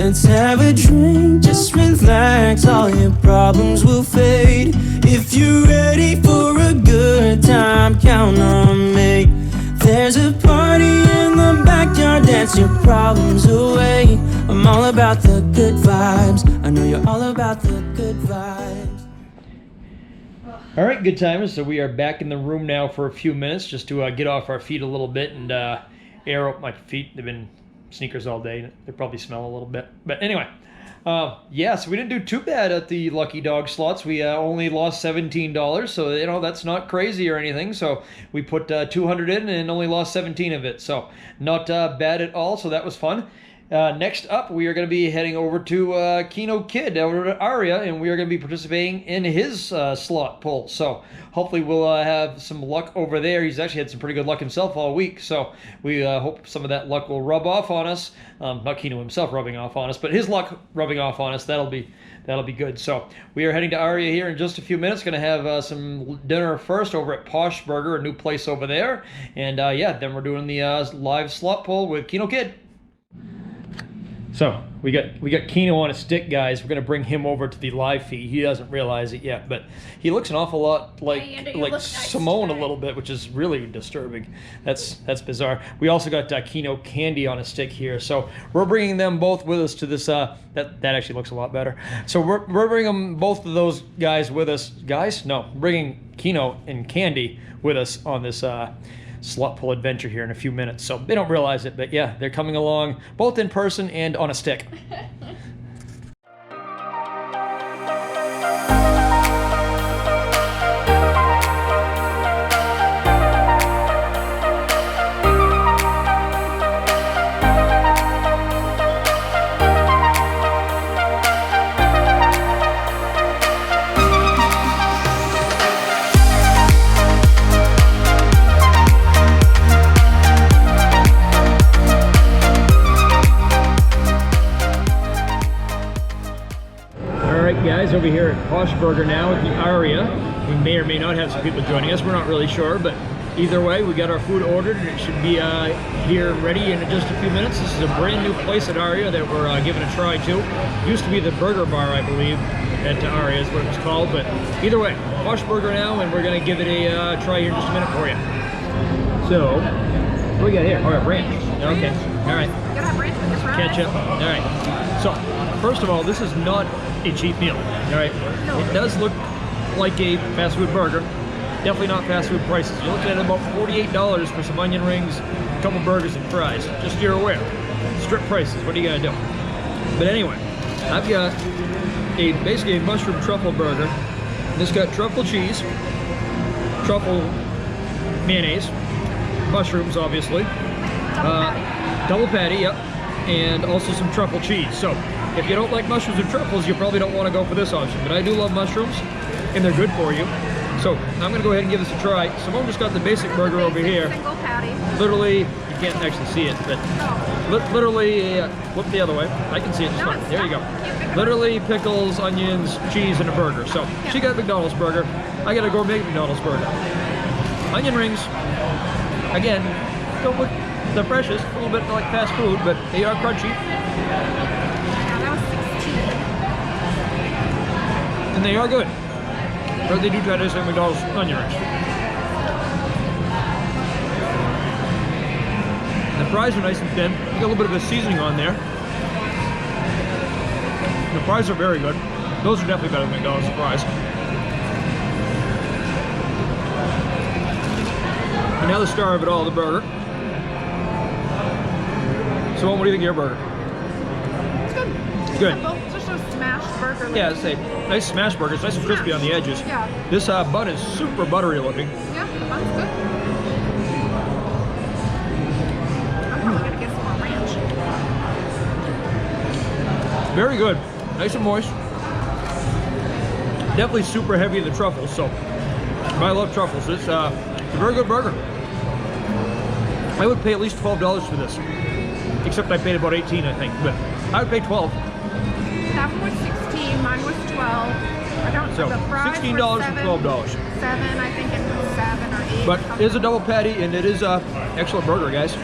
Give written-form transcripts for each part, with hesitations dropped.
Let's have a drink, just relax, all your problems will fade. If you're ready for a good time, count on me. There's a party in the backyard, dance your problems away. I'm all about the good vibes, I know you're all about the good vibes. All right, good timers, so we are back in the room now for a few minutes just to get off our feet a little bit and air up my feet. They've been sneakers all day. They probably smell a little bit. But anyway, yeah, so we didn't do too bad at the Lucky Dog slots. We only lost $17, so, you know, that's not crazy or anything. So we put 200 in and only lost 17 of it. So not bad at all, so that was fun. Next up, we are going to be heading over to Keno Kid over to Aria, and we are going to be participating in his slot pull. So hopefully we'll have some luck over there. He's actually had some pretty good luck himself all week, so we hope some of that luck will rub off on us. Not Keno himself rubbing off on us, but his luck rubbing off on us. That'll be good. So we are heading to Aria here in just a few minutes. Going to have some dinner first over at Posh Burger, a new place over there, and yeah, then we're doing the live slot pull with Keno Kid. So we got Keno on a stick, guys. We're gonna bring him over to the live feed. He doesn't realize it yet, but he looks an awful lot like Simone a little bit, which is really disturbing. That's bizarre. We also got Keno Candy on a stick here, so we're bringing them both with us to this. That actually looks a lot better. So we're bringing both of those guys with us. Guys, no, bringing Keno and Candy with us on this. Slot pull adventure here in a few minutes. So they don't realize it, but yeah, they're coming along both in person and on a stick. Guys, over here at Posh Burger now at the Aria. We may or may not have some people joining us. We're not really sure, but either way, we got our food ordered and it should be here ready in just a few minutes. This is a brand new place at Aria that we're giving a try to. Used to be the Burger Bar, I believe, at Aria is what it was called, but either way, Posh Burger now, and we're going to give it a try here in just a minute for you. So, what do we got here? Oh, ranch. Okay, all right. You gotta have ranch with your fries. Ketchup. All right. So, first of all, this is not a cheap meal. All right. No. It does look like a fast food burger. Definitely not fast food prices. You're looking at about $48 for some onion rings, a couple burgers and fries. Just so you're aware. Strip prices. What are you gonna do? But anyway, I've got basically a mushroom truffle burger. This got truffle cheese, truffle mayonnaise, mushrooms obviously, double patty, yep, and also some truffle cheese. So if you don't like mushrooms or truffles, you probably don't want to go for this option. But I do love mushrooms, and they're good for you. So I'm going to go ahead and give this a try. Simone just got the basic burger over here. Single patty. Literally, you can't actually see it, but literally, look the other way. I can see it just fine. There you go. Literally pickles, onions, cheese, and a burger. So she got a McDonald's burger. I got a gourmet McDonald's burger. Onion rings, again, don't look the freshest, a little bit like fast food, but they are crunchy. And they are good. But they do try to say McDonald's onion rings. The fries are nice and thin. Got a little bit of a seasoning on there. The fries are very good. Those are definitely better than McDonald's fries. And now the star of it all, the burger. So what do you think of your burger? It's good. It's good. Simple. It's just a smashed burger. Yeah, it's a nice smash burger. It's nice and crispy on the edges. Yeah. This bun is super buttery looking. Yeah, the bun's good. I'm probably gonna get some more ranch. Very good. Nice and moist. Definitely super heavy in the truffles, so I love truffles. It's a very good burger. I would pay at least $12 for this. Except I paid about 18, I think, but I would pay 12. That one was 16, mine was 12. I don't know. So The fries $16 were and $12. 7, I think it was 7 or 8. But it is a double patty, and it is a excellent burger, guys.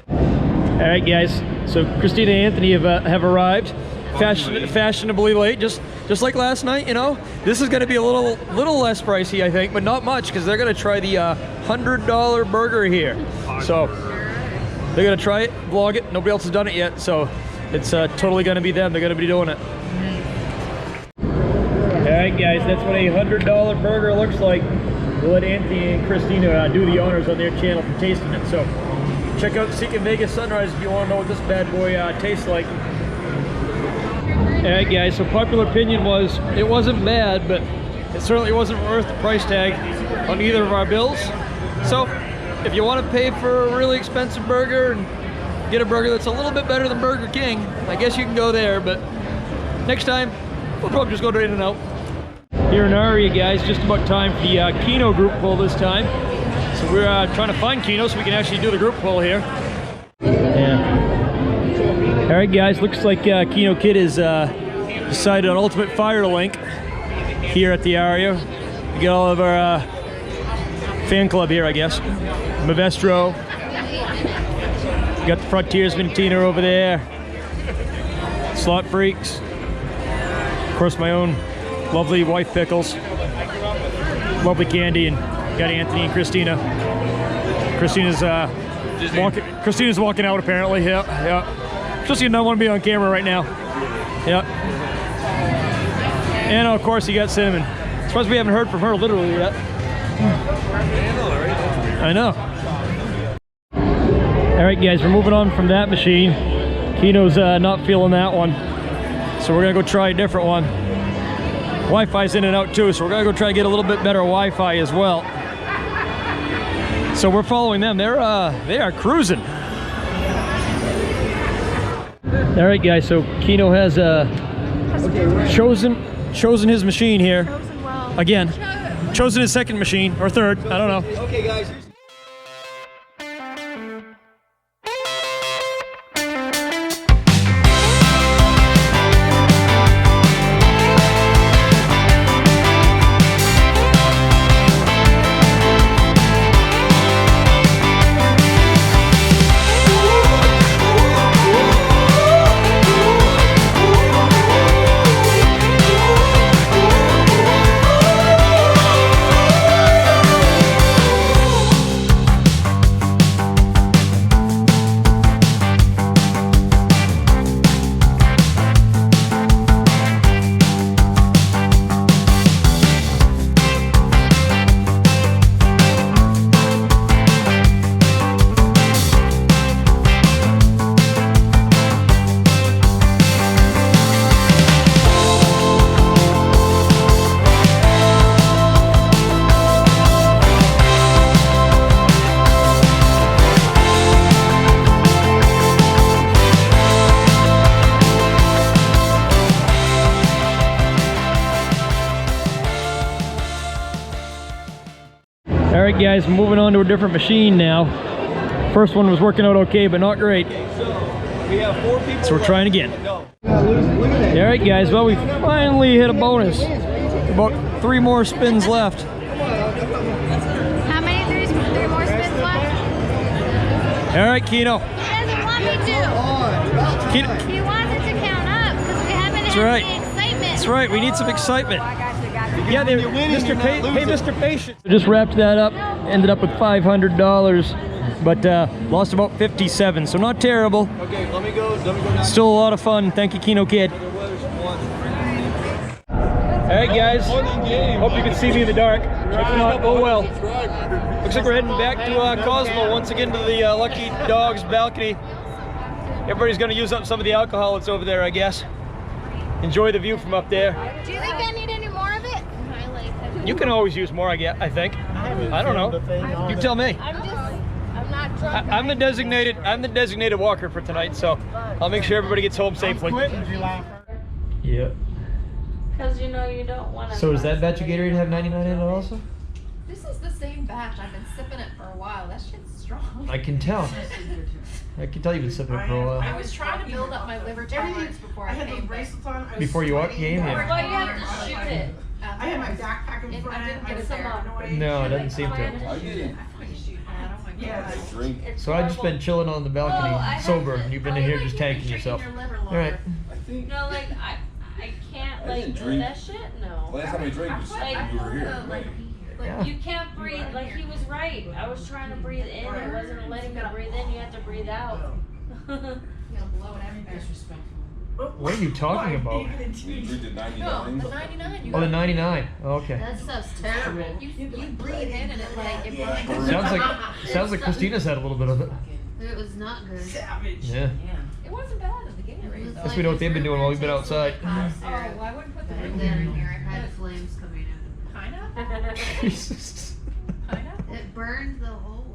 All right, guys. So Christina and Anthony have arrived, fashionably late, just like last night. You know, this is going to be a little less pricey, I think, but not much, because they're going to try the $100 burger here. So they're going to try it, vlog it. Nobody else has done it yet, so it's totally going to be them. They're going to be doing it. All right, guys, that's what a $100 burger looks like. We'll let Anthony and Christina do the honors on their channel for tasting it. So check out Seeking Vegas Sunrise if you want to know what this bad boy tastes like. Alright guys, so popular opinion was it wasn't bad, but it certainly wasn't worth the price tag on either of our bills. So if you want to pay for a really expensive burger and get a burger that's a little bit better than Burger King, I guess you can go there, but next time we'll probably just go to In-N-Out. Here in Aria, guys, just about time for the Keno group pull this time. So we're trying to find Keno so we can actually do the group pull here. Yeah. All right, guys, looks like Keno Kid has decided on Ultimate Fire Link here at the Aria. We got all of our fan club here, I guess. Mavestro. We got the Frontiersman Tina over there. Slot Freaks. Of course, my own lovely wife Pickles. Lovely Candy, and got Anthony and Christina. Christina's walking out apparently. Yeah. Just you don't want to be on camera right now. Yeah. And of course you got Cinnamon. I suppose we haven't heard from her literally yet. I know. All right, guys, we're moving on from that machine. Keno's not feeling that one, so we're gonna go try a different one. Wi-Fi's in and out too, so we're gonna go try to get a little bit better Wi-Fi as well. So we're following them. They are cruising. All right, guys. So Keno has chosen his machine here again. Chosen his second machine or third. I don't know. Okay, guys. All right, guys, moving on to a different machine now. First one was working out okay, but not great. So we're trying again. All right, guys, well, we finally hit a bonus. About 3 more spins left. How many? Three more spins left? All right, Keno. He doesn't want me to. He wants it to count up because we haven't had any excitement. That's right, we need some excitement. Yeah, Mr. Patient. Just wrapped that up, ended up with $500, but lost about 57, so not terrible. Okay, let me go now. Still a lot of fun. Thank you, Keno Kid. Alright, guys, hope you can see me in the dark. If not, oh well. Looks like we're heading back to Cosmo once again, to the Lucky Dog's balcony. Everybody's going to use up some of the alcohol that's over there, I guess. Enjoy the view from up there. Do you think I need any more of it? You can always use more, I think. I don't know. You tell me. I'm not drunk. I'm the designated walker for tonight, so I'll make sure everybody gets home safely. Yeah. Because you know you don't want to. So does that batch of Gatorade have 99 in it also? This is the same batch. I've been sipping it for a while. That shit's strong. I can tell. I can tell you've been sipping it for a I while. was trying to build up my liver tolerance before I came back. Before you came here? Well, you have to shoot it. I had my backpack in front. I didn't get it there. No, it doesn't seem to. I couldn't shoot that. Oh my Drink. It's So I've just been horrible. chilling on the balcony, Well, I had sober, to- and you've been in here just tanking yourself. All right. I think No, like I can't I like didn't do drink. that shit. No. last time I drank was when you were here. Right? Yeah. You can't breathe. Like he was right. I was trying to breathe in. It wasn't letting me breathe in. You have to breathe out. You gotta blow it everywhere. What are you talking about? When you drink the No, 99. the 99. You Oh, the gotta- 99. Okay. That stuff's terrible. You breathe in and it like it burns. Sounds like Christina's had a little bit of it. It was not good. Yeah. It wasn't bad at the Gatorade though. Guess we know what they've been doing while we've been outside. Oh, well, I wouldn't put the And root then beer in here. I had flames coming in. Pineapple? Jesus. Pineapple? It burned the hole.